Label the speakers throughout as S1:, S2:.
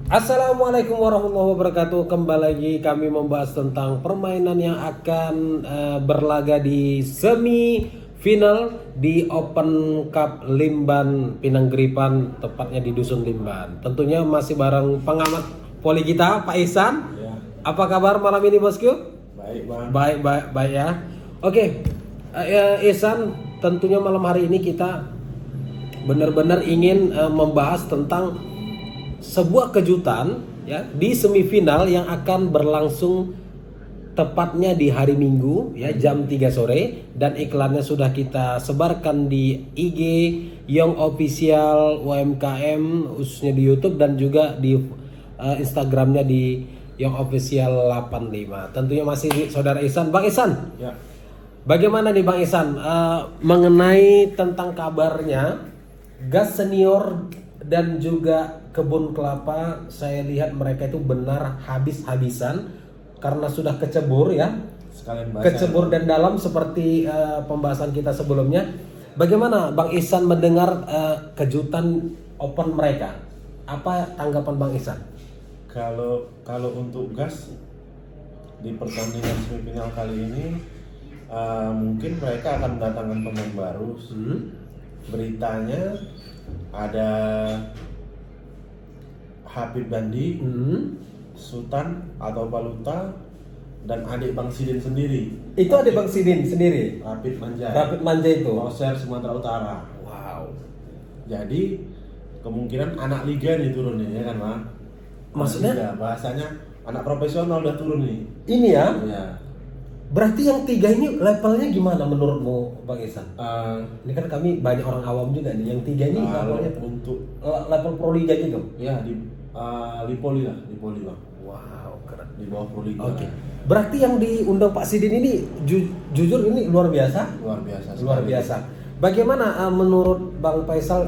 S1: Assalamualaikum warahmatullahi wabarakatuh. Kembali lagi kami membahas tentang permainan yang akan berlaga di semi final di Open Cup Limban Pinanggeripan, tepatnya di Dusun Limban. Tentunya masih bareng pengamat voli kita, Pak Ihsan.
S2: Ya.
S1: Apa kabar malam ini, Bosku?
S2: Baik, Bang.
S1: Baik ya. Oke, Ihsan, tentunya malam hari ini kita benar-benar ingin membahas tentang sebuah kejutan ya di semifinal yang akan berlangsung tepatnya di hari Minggu ya jam 3 sore, dan iklannya sudah kita sebarkan di IG Young Official UMKM khususnya di YouTube dan juga di Instagramnya di Young Official 85. Tentunya masih Saudara Ihsan. Bang Ihsan.
S2: Ya.
S1: Bagaimana nih Bang Ihsan mengenai tentang kabarnya Gas Senior dan juga Kebun Kelapa? Saya lihat mereka itu benar habis-habisan karena sudah kecebur ya.
S2: Sekalian bahasa.
S1: Kecebur dan dalam seperti pembahasan kita sebelumnya. Bagaimana Bang Ihsan mendengar kejutan open mereka? Apa tanggapan Bang Ihsan?
S2: Kalau untuk Gas di pertandingan semifinal kali ini mungkin mereka akan mendatangkan pemain baru. Beritanya ada Habib Dandi, Sultan atau Baluta, dan adik Bang Sidin sendiri.
S1: Itu adik Bang Sidin sendiri.
S2: Rapid Manja.
S1: Rapid Manja itu.
S2: Loser Sumatera Utara.
S1: Wow.
S2: Jadi kemungkinan anak liga nih turun nih, ya kan, Bang?
S1: Maksudnya?
S2: Liga, bahasanya anak profesional udah turun nih.
S1: Ini ya.
S2: Ya.
S1: Berarti yang tiga ini levelnya gimana menurutmu Bang Ihsan? Ini kan kami banyak orang awam juga nih. Yang tiga ini levelnya
S2: untuk
S1: level Pro Liga gitu.
S2: ya di Lipoli Bang.
S1: Wow, keren.
S2: Di bawah Pro Liga.
S1: Oke. Berarti yang diundang Pak Sidin ini jujur ini luar biasa.
S2: Luar biasa.
S1: Luar
S2: sekali.
S1: biasa. Bagaimana menurut Bang Faisal,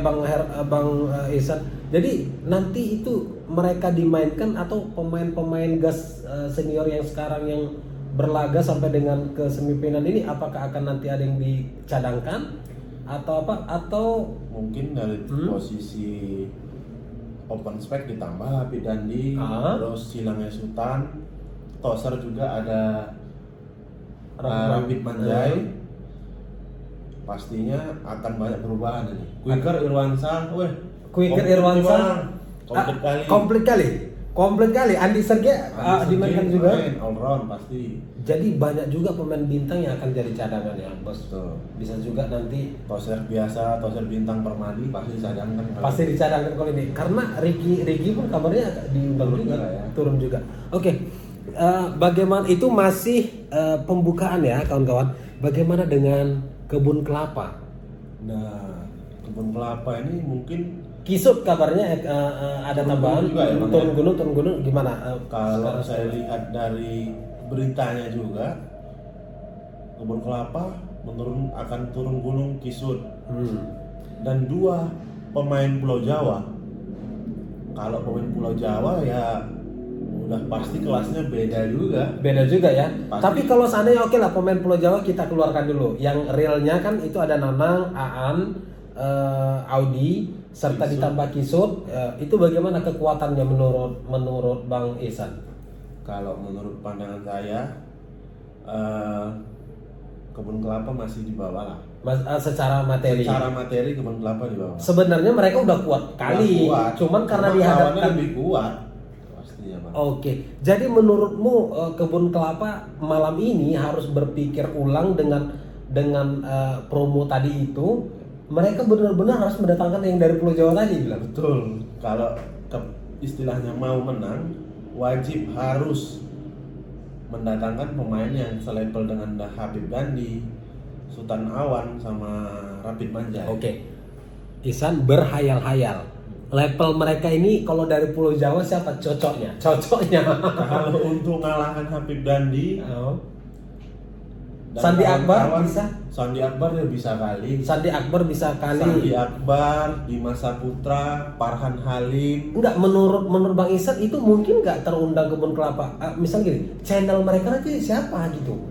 S1: Bang Ihsan? Jadi nanti itu mereka dimainkan atau pemain-pemain Gas senior yang sekarang yang berlaga sampai dengan ke semifinal ini, apakah akan nanti ada yang dicadangkan atau apa? Atau
S2: Mungkin dari posisi open spec ditambah Habib Dandi, terus silangnya Sultan, Toser juga ada Rapid Manjai. Pastinya akan banyak perubahan ini. Quicker Irwansyah,
S1: Quicker Irwansyah komplit kali. Andi Sergei dimainkan juga.
S2: All round pasti.
S1: Jadi banyak juga pemain bintang yang akan jadi cadangan ya, Bos.
S2: Betul.
S1: Bisa juga nanti
S2: Toser biasa, Toser bintang permadi pasti dicadangkan.
S1: pasti dicadangkan kalau ini. Karena Ricky pun kabarnya diundang juga
S2: ya.
S1: Turun juga. Oke. Bagaimana itu masih pembukaan ya, kawan-kawan. Bagaimana dengan Kebun Kelapa?
S2: Nah, Kebun Kelapa ini mungkin
S1: Kisut kabarnya ada tambahan
S2: juga ya, Bang,
S1: turun gunung gimana?
S2: kalau saya lihat dari beritanya juga Kebun Kelapa akan turun gunung Kisut. Dan 2 pemain Pulau Jawa. Kalau pemain Pulau Jawa ya udah pasti kelasnya beda juga
S1: Ya.
S2: Pasti.
S1: Tapi kalau seandainya oke lah pemain Pulau Jawa kita keluarkan dulu. Yang realnya kan itu ada Nanang, Aan, Audi serta
S2: Kisut.
S1: ditambah Kisut. Itu bagaimana kekuatannya menurut Bang Ihsan?
S2: Kalau menurut pandangan saya Kebun Kelapa masih di bawah lah.
S1: Secara materi.
S2: Secara materi Kebun Kelapa di bawah.
S1: Sebenarnya mereka udah kuat kali, cuman karena
S2: lawannya
S1: dihadapkan
S2: lebih kuat pastinya, Bang.
S1: Oke, jadi menurutmu Kebun Kelapa malam ini harus berpikir ulang dengan promo tadi itu. Mereka benar-benar harus mendatangkan yang dari Pulau Jawa tadi bilang.
S2: Betul. Kalau istilahnya mau menang, wajib harus mendatangkan pemain yang selevel dengan Habib Dandi, Sultan Awan sama Rapid Manjai.
S1: Oke. Ihsan berhayal-hayal. Level mereka ini kalau dari Pulau Jawa siapa cocoknya?
S2: Kalau untuk ngalahkan Habib Dandi, dan
S1: Sandi Akbar
S2: kawan-kawan,
S1: bisa?
S2: Sandi Akbar ya bisa kali.
S1: Sandi Akbar bisa kali.
S2: Sandi Akbar, Dimas Saputra, Farhan Halim.
S1: Enggak, menurut Bang Ihsan itu mungkin nggak terundang Kebun Kelapa. Misal gini, channel mereka nanti siapa gitu?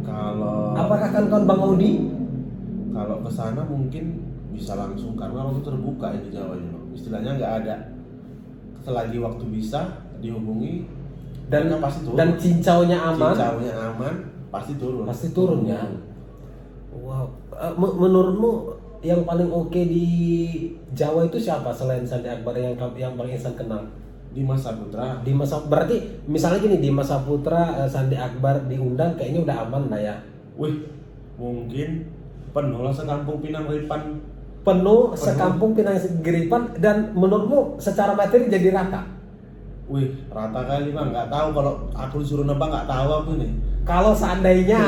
S2: Kalau
S1: Apakah kan kawan Bang Audi?
S2: Kalau ke sana mungkin bisa langsung karena waktu terbuka ini Jawa ini, istilahnya nggak ada selagi waktu bisa dihubungi
S1: Dan
S2: mereka pasti turun.
S1: dan cincaunya aman.
S2: Cincaunya aman, pasti turun.
S1: Pasti turun ya. Wow. Menurutmu yang paling oke di Jawa itu siapa selain Sandi Akbar yang Bang Ihsan kenal?
S2: Dimas Saputra.
S1: Berarti misalnya gini, Dimas Saputra, Sandi Akbar diundang kayaknya udah aman lah ya.
S2: Wih, mungkin penuh lah sekampung Pinang Ripan.
S1: Penuh sekampung Pinang Geripan, dan menurutmu secara materi jadi rata?
S2: Wih, rata kali Bang, nggak tahu kalau aku disuruh nebak, nggak tahu aku nih.
S1: Kalau seandainya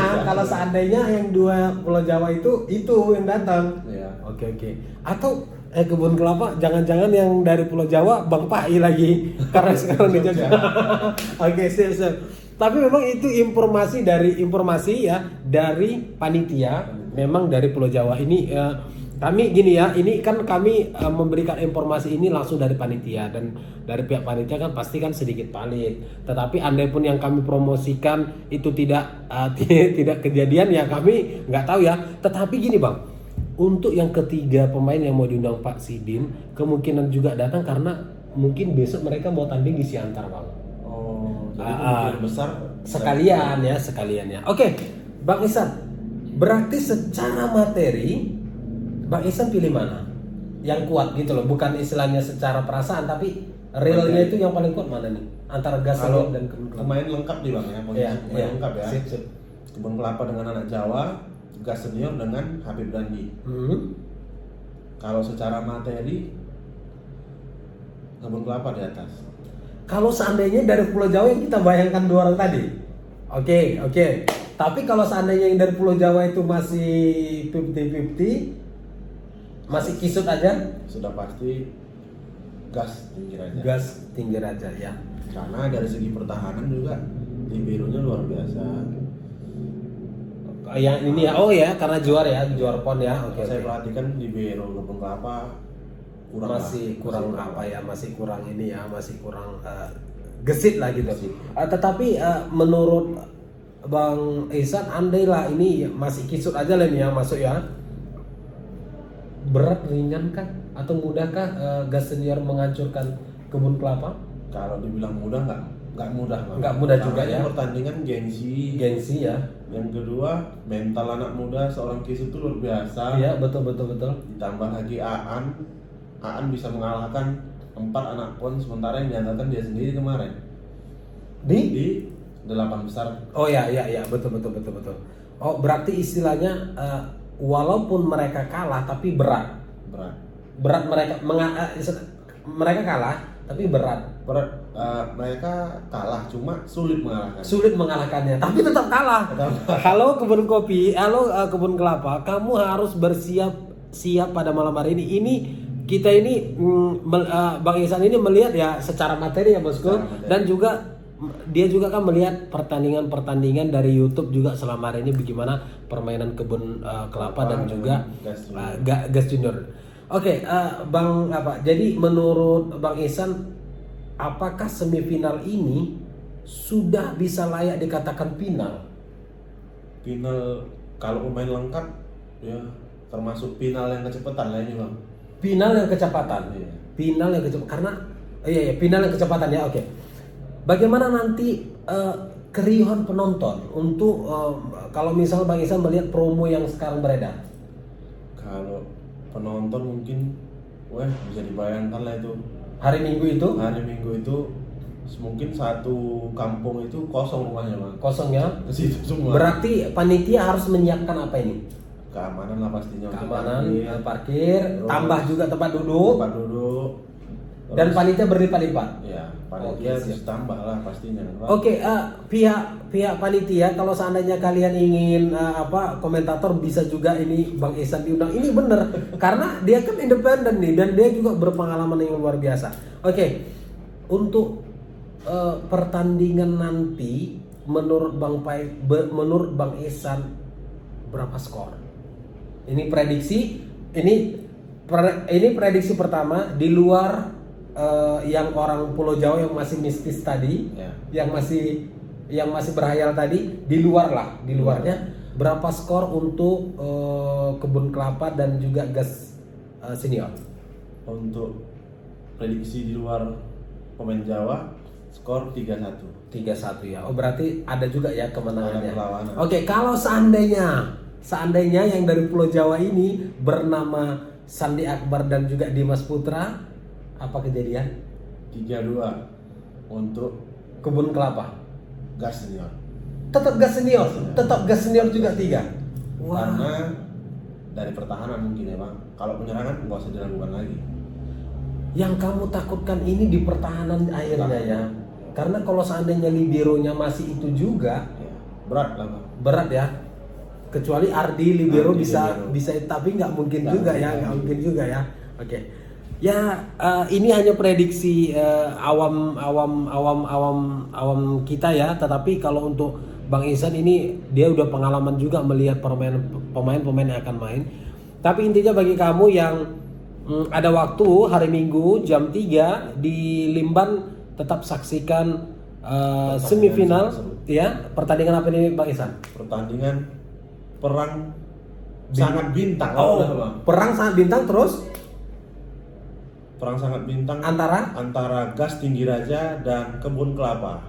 S1: yang dua Pulau Jawa itu yang datang.
S2: Iya.
S1: Oke. Atau kebun kelapa jangan-jangan yang dari Pulau Jawa Bang Pai lagi karena sekarang di Jogja. Oke, siap. Tapi memang itu informasi ya dari panitia, memang dari Pulau Jawa ini. Kami gini ya, ini kan kami memberikan informasi ini langsung dari panitia, dan dari pihak panitia kan pasti kan sedikit valid. Tetapi andai pun yang kami promosikan itu tidak kejadian, ya kami nggak tahu ya. Tetapi gini Bang, untuk yang ketiga pemain yang mau diundang Pak Sidin kemungkinan juga datang karena mungkin besok mereka mau tanding di Siantar Bang.
S2: Oh, jadi kemungkinan besar
S1: sekalian ya. Oke, Bang Ihsan, berarti secara materi Bang Ihsan pilih mana? Yang kuat gitu loh, bukan istilahnya secara perasaan, tapi realnya itu yang paling kuat mana nih? Antara Gas
S2: kalau
S1: dan Kebun Kelapa.
S2: pemain lengkap nih Bang ya, pemain lengkap ya.
S1: Sip.
S2: Kebun Kelapa dengan anak Jawa, Gas Senior dengan Habib Dandi. Kalau secara materi Kebun Kelapa di atas.
S1: Kalau seandainya dari Pulau Jawa yang kita bayangkan dua orang tadi, oke. Tapi kalau seandainya yang dari Pulau Jawa itu masih 50-50, masih kisut aja,
S2: sudah pasti Gas
S1: tinggi raja ya.
S2: Karena dari segi pertahanan juga liberonya luar biasa.
S1: Yang ini ya, karena juara pon ya. Oke.
S2: Saya perhatikan libero Kebun Kelapa
S1: masih kurang gesit lah gitu. Tetapi menurut Bang Ihsan, andailah ini masih kisut aja lah nih yang masuk ya. Berat, ringan kah atau mudahkah Gas Senior menghancurkan Kebun Kelapa?
S2: Kalau dibilang mudah nggak mudah.
S1: Nggak mudah juga ya.
S2: Pertandingan gengsi
S1: ya.
S2: Yang kedua, mental anak muda seorang Kisut itu luar biasa.
S1: Iya, betul.
S2: Ditambah lagi Aan bisa mengalahkan 4 anak pon, sementara yang diandalkan dia sendiri kemarin di 8 besar.
S1: Oh ya, betul. Oh, berarti istilahnya walaupun mereka kalah tapi berat mereka kalah tapi berat.
S2: Mereka kalah, cuma sulit
S1: mengalahkannya tapi tetap kalah. Halo Kebun Kopi, halo Kebun Kelapa, kamu harus bersiap pada malam hari ini kita ini Bang Ihsan ini melihat ya secara materi ya bosku, dan juga dia juga kan melihat pertandingan dari YouTube juga selama hari ini bagaimana permainan Kebun Kelapa dan juga Gas Junior. Oke, Bang jadi menurut Bang Ihsan, apakah semifinal ini sudah bisa layak dikatakan final?
S2: Final kalau pemain lengkap ya, termasuk final yang kecepatan lah ini Bang.
S1: Final yang kecepatan.
S2: Iya.
S1: Final yang kecepatan karena final yang kecepatan ya. Oke. Bagaimana nanti keriuhan penonton untuk kalau misalnya Bang Ihsan melihat promo yang sekarang beredar?
S2: Kalau penonton mungkin bisa dibayangkan lah itu.
S1: Hari Minggu itu
S2: mungkin satu kampung itu kosong rumahnya Bang.
S1: Kosong ya?
S2: Ke situ semua.
S1: Berarti panitia harus menyiapkan apa ini?
S2: Keamanan lah pastinya.
S1: Parkir, tambah juga tempat duduk. Dan panitia berlipat-lipat.
S2: Ya, panitia harus tambah lah pastinya.
S1: Oke, pihak panitia kalau seandainya kalian ingin komentator bisa juga ini Bang Ihsan diundang. Ini bener karena dia kan independen nih dan dia juga berpengalaman yang luar biasa. Oke, untuk pertandingan nanti menurut Bang Ihsan berapa skor? Ini prediksi pertama di luar yang orang Pulau Jawa yang masih mistis tadi, yang masih berhayal tadi, di luarnya berapa skor untuk Kebun Kelapa dan juga Gas Senior?
S2: Untuk prediksi di luar pemain Jawa, skor 3-1.
S1: 3-1 ya. Oh berarti ada juga ya kemenangannya.
S2: Ada perlawanan.
S1: Oke, kalau seandainya yang dari Pulau Jawa ini bernama Sandi Akbar dan juga Dimas Putra, apa kejadian?
S2: 3-2 untuk
S1: Kebun Kelapa.
S2: Gas Senior.
S1: Tetap gas senior juga 3. Wah.
S2: Karena dari pertahanan mungkin ya Bang. Kalau penyerangan nggak usah diragukan lagi.
S1: Yang kamu takutkan ini di pertahanan akhirnya ya. Karena kalau seandainya liberonya masih itu juga,
S2: Ya, berat lah Bang.
S1: berat ya. Kecuali Ardi libero
S2: Ardi
S1: bisa
S2: libero.
S1: tapi nggak mungkin
S2: Nggak
S1: juga
S2: mungkin
S1: ya,
S2: lagi.
S1: nggak mungkin juga ya. Oke. Ya ini hanya prediksi awam kita ya. Tetapi kalau untuk Bang Ihsan ini dia udah pengalaman juga melihat pemain-pemain yang akan main. Tapi intinya bagi kamu yang ada waktu hari Minggu jam 3 di Limban, tetap saksikan semifinal ya. Pertandingan apa ini Bang Ihsan?
S2: Pertandingan perang sangat bintang.
S1: Oh,
S2: Bang.
S1: perang sangat bintang terus
S2: Perang sangat bintang
S1: antara
S2: Gas Tinggi Raja dan Kebun Kelapa.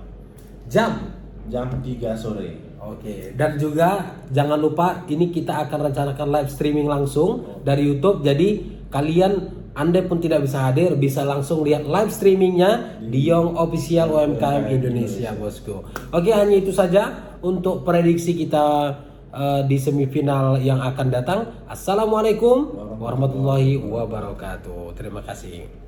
S1: jam
S2: 3 sore.
S1: Oke, dan juga jangan lupa ini kita akan rencanakan live streaming langsung dari YouTube. Jadi kalian Anda pun tidak bisa hadir, bisa langsung lihat live streamingnya di Young Official UMKM Indonesia, bosku. Oke, hanya itu saja untuk prediksi kita di semifinal yang akan datang. Assalamualaikum warahmatullahi wabarakatuh. Terima kasih.